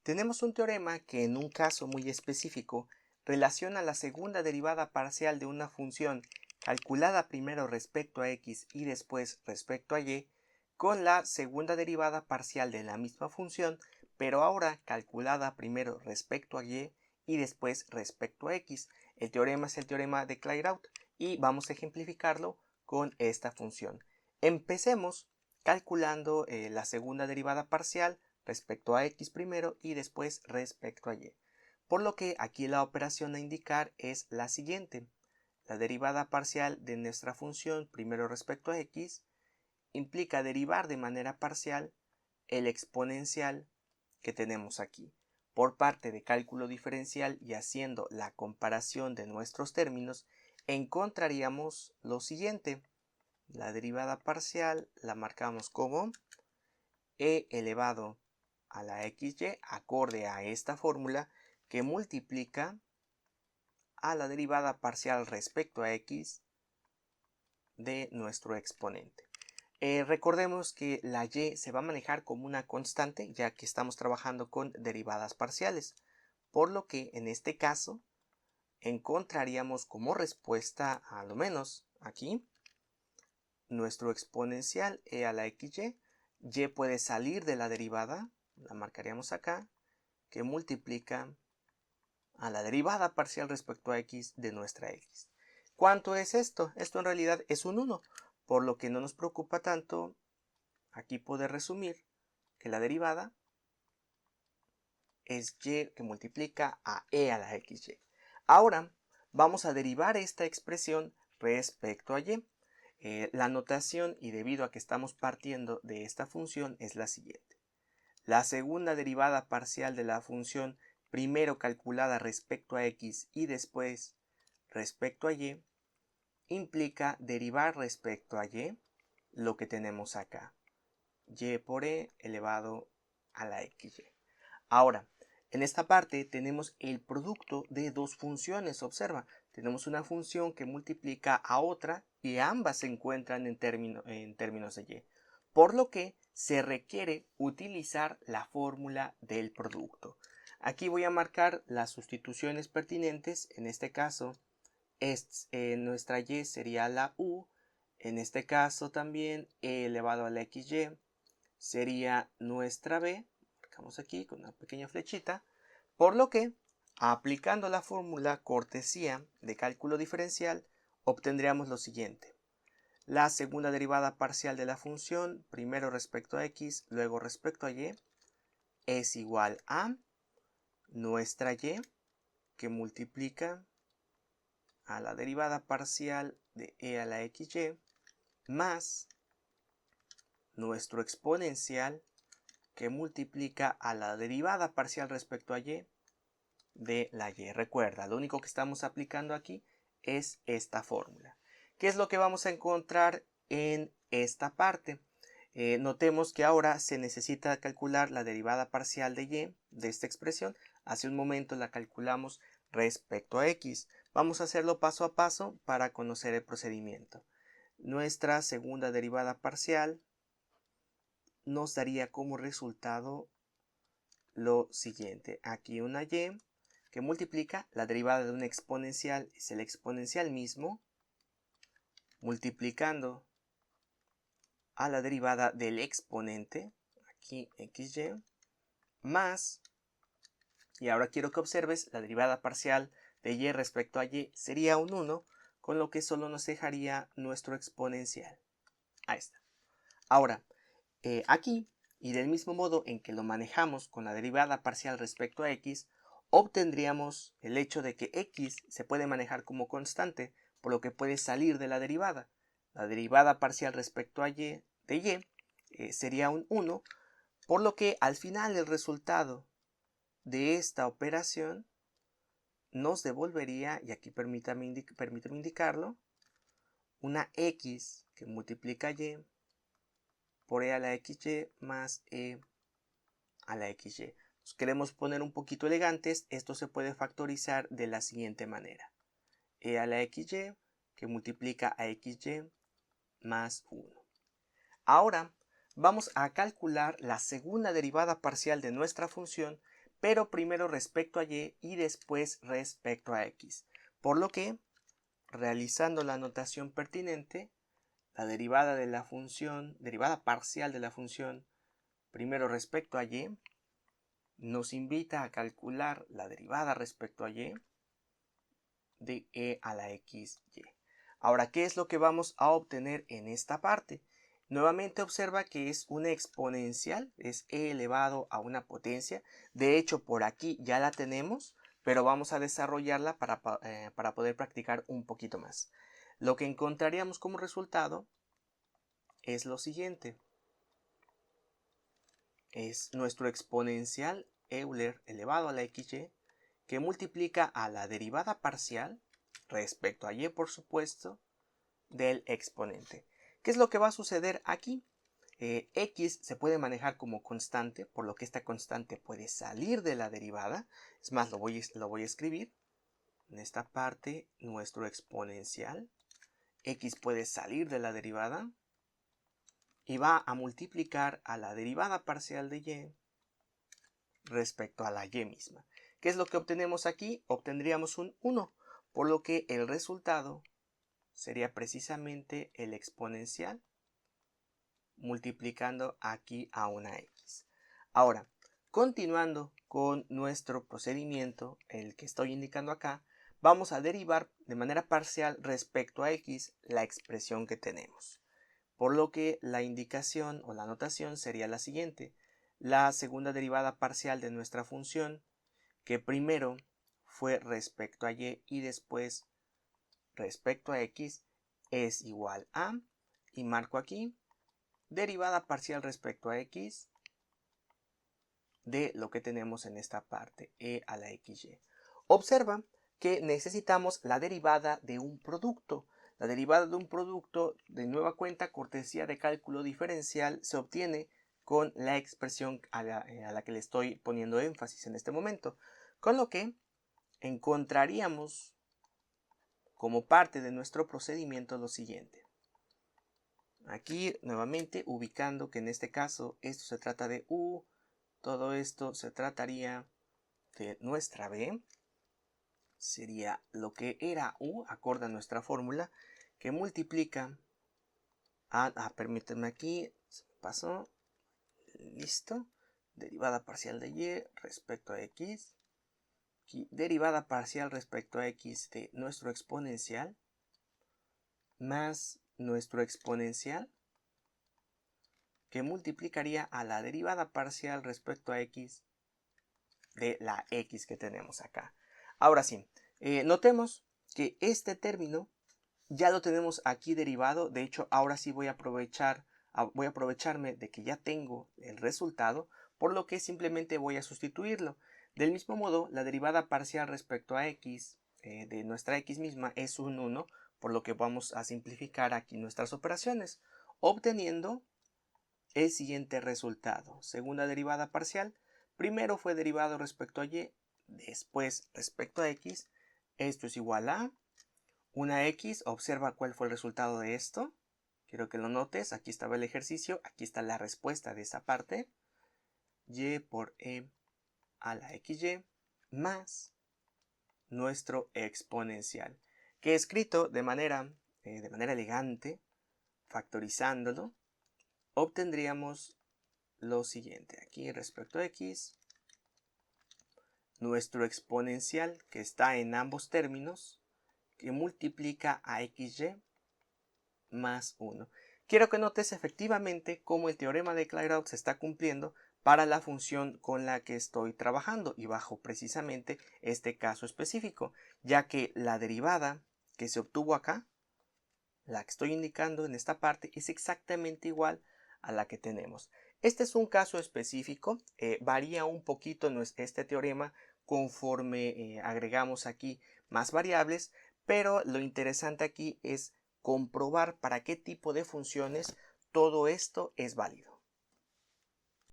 Tenemos un teorema que en un caso muy específico relaciona la segunda derivada parcial de una función calculada primero respecto a x y después respecto a y con la segunda derivada parcial de la misma función, pero ahora calculada primero respecto a y después respecto a x. El teorema es el teorema de Clairaut y vamos a ejemplificarlo con esta función. Empecemos calculando la segunda derivada parcial respecto a x primero y después respecto a y. Por lo que aquí la operación a indicar es la siguiente. La derivada parcial de nuestra función primero respecto a x implica derivar de manera parcial el exponencial que tenemos aquí. Por parte de cálculo diferencial y haciendo la comparación de nuestros términos, encontraríamos lo siguiente. La derivada parcial la marcamos como e elevado a la xy acorde a esta fórmula que multiplica a la derivada parcial respecto a x de nuestro exponente. Recordemos que la y se va a manejar como una constante ya que estamos trabajando con derivadas parciales, por lo que en este caso encontraríamos como respuesta, a lo menos aquí, nuestro exponencial e a la xy. Y puede salir de la derivada, la marcaríamos acá, que multiplica a la derivada parcial respecto a x de nuestra x. ¿Cuánto es esto? Esto en realidad es un 1, por lo que no nos preocupa tanto aquí poder resumir que la derivada es y que multiplica a e a la xy. Ahora vamos a derivar esta expresión respecto a y. La notación, y debido a que estamos partiendo de esta función, es la siguiente. La segunda derivada parcial de la función primero calculada respecto a x y después respecto a y implica derivar respecto a y lo que tenemos acá, y por e elevado a la xy. Ahora, en esta parte tenemos el producto de dos funciones. Observa, tenemos una función que multiplica a otra y ambas se encuentran en términos de y, por lo que se requiere utilizar la fórmula del producto. Aquí voy a marcar las sustituciones pertinentes. En este caso, nuestra y sería la u. En este caso también e elevado a la xy sería nuestra b. Marcamos aquí con una pequeña flechita, por lo que aplicando la fórmula cortesía de cálculo diferencial obtendríamos lo siguiente. La segunda derivada parcial de la función, primero respecto a x, luego respecto a y, es igual a nuestra y que multiplica a la derivada parcial de e a la xy más nuestro exponencial que multiplica a la derivada parcial respecto a y de la y. Recuerda, lo único que estamos aplicando aquí es esta fórmula. ¿Qué es lo que vamos a encontrar en esta parte? Notemos que ahora se necesita calcular la derivada parcial de y de esta expresión. Hace un momento la calculamos respecto a x. Vamos a hacerlo paso a paso para conocer el procedimiento. Nuestra segunda derivada parcial nos daría como resultado lo siguiente. Aquí una y que multiplica la derivada de un exponencial, es el exponencial mismo, multiplicando a la derivada del exponente, aquí xy, más, y ahora quiero que observes, la derivada parcial de y respecto a y sería un 1, con lo que solo nos dejaría nuestro exponencial. Ahí está. Ahora, aquí, y del mismo modo en que lo manejamos con la derivada parcial respecto a x, obtendríamos el hecho de que x se puede manejar como constante, por lo que puede salir de la derivada. La derivada parcial respecto a y de y sería un 1, por lo que al final el resultado de esta operación nos devolvería, y aquí permítame indicarlo, una x que multiplica y por e a la xy más e a la xy. Nos queremos poner un poquito elegantes, esto se puede factorizar de la siguiente manera. E a la xy que multiplica a xy más 1. Ahora vamos a calcular la segunda derivada parcial de nuestra función, pero primero respecto a y después respecto a x. Por lo que, realizando la notación pertinente, la derivada de la función, derivada parcial de la función, primero respecto a y, nos invita a calcular la derivada respecto a y de e a la xy. Ahora, ¿qué es lo que vamos a obtener en esta parte? Nuevamente observa que es una exponencial, es e elevado a una potencia. De hecho, por aquí ya la tenemos, pero vamos a desarrollarla para poder practicar un poquito más. Lo que encontraríamos como resultado es lo siguiente. Es nuestro exponencial Euler elevado a la xy, que multiplica a la derivada parcial respecto a y, por supuesto, del exponente. ¿Qué es lo que va a suceder aquí? X se puede manejar como constante, por lo que esta constante puede salir de la derivada. Es más, lo voy a escribir. En esta parte, nuestro exponencial, X puede salir de la derivada y va a multiplicar a la derivada parcial de y respecto a la y misma. ¿Qué es lo que obtenemos aquí? Obtendríamos un 1, por lo que el resultado sería precisamente el exponencial multiplicando aquí a una x. Ahora, continuando con nuestro procedimiento, el que estoy indicando acá, vamos a derivar de manera parcial respecto a x la expresión que tenemos. Por lo que la indicación o la notación sería la siguiente. La segunda derivada parcial de nuestra función, que primero fue respecto a y después respecto a x, es igual a, y marco aquí, derivada parcial respecto a x de lo que tenemos en esta parte, e a la xy. Observa que necesitamos la derivada de un producto. La derivada de un producto, de nueva cuenta, cortesía de cálculo diferencial, se obtiene con la expresión a la que le estoy poniendo énfasis en este momento. Con lo que encontraríamos como parte de nuestro procedimiento lo siguiente. Aquí nuevamente ubicando que en este caso esto se trata de u, todo esto se trataría de nuestra b, sería lo que era u, acorde a nuestra fórmula, que multiplica permítanme aquí, se me pasó, listo, derivada parcial de y respecto a x, aquí, derivada parcial respecto a x de nuestro exponencial, más nuestro exponencial, que multiplicaría a la derivada parcial respecto a x de la x que tenemos acá. Ahora sí, notemos que este término ya lo tenemos aquí derivado. De hecho, ahora sí voy a aprovecharme de que ya tengo el resultado, por lo que simplemente voy a sustituirlo. Del mismo modo, la derivada parcial respecto a x de nuestra x misma es un 1, por lo que vamos a simplificar aquí nuestras operaciones, obteniendo el siguiente resultado. Segunda derivada parcial, primero fue derivado respecto a y, después respecto a x. Esto es igual a una x. Observa cuál fue el resultado de esto. Quiero que lo notes. Aquí estaba el ejercicio. Aquí está la respuesta de esa parte. Y por e a la xy más nuestro exponencial, que escrito de manera elegante, factorizándolo, obtendríamos lo siguiente. Aquí respecto a x, nuestro exponencial, que está en ambos términos, que multiplica a xy más 1. Quiero que notes efectivamente cómo el teorema de Clairaut se está cumpliendo para la función con la que estoy trabajando y bajo precisamente este caso específico, ya que la derivada que se obtuvo acá, la que estoy indicando en esta parte, es exactamente igual a la que tenemos. Este es un caso específico, varía un poquito este teorema conforme agregamos aquí más variables, pero lo interesante aquí es comprobar para qué tipo de funciones todo esto es válido.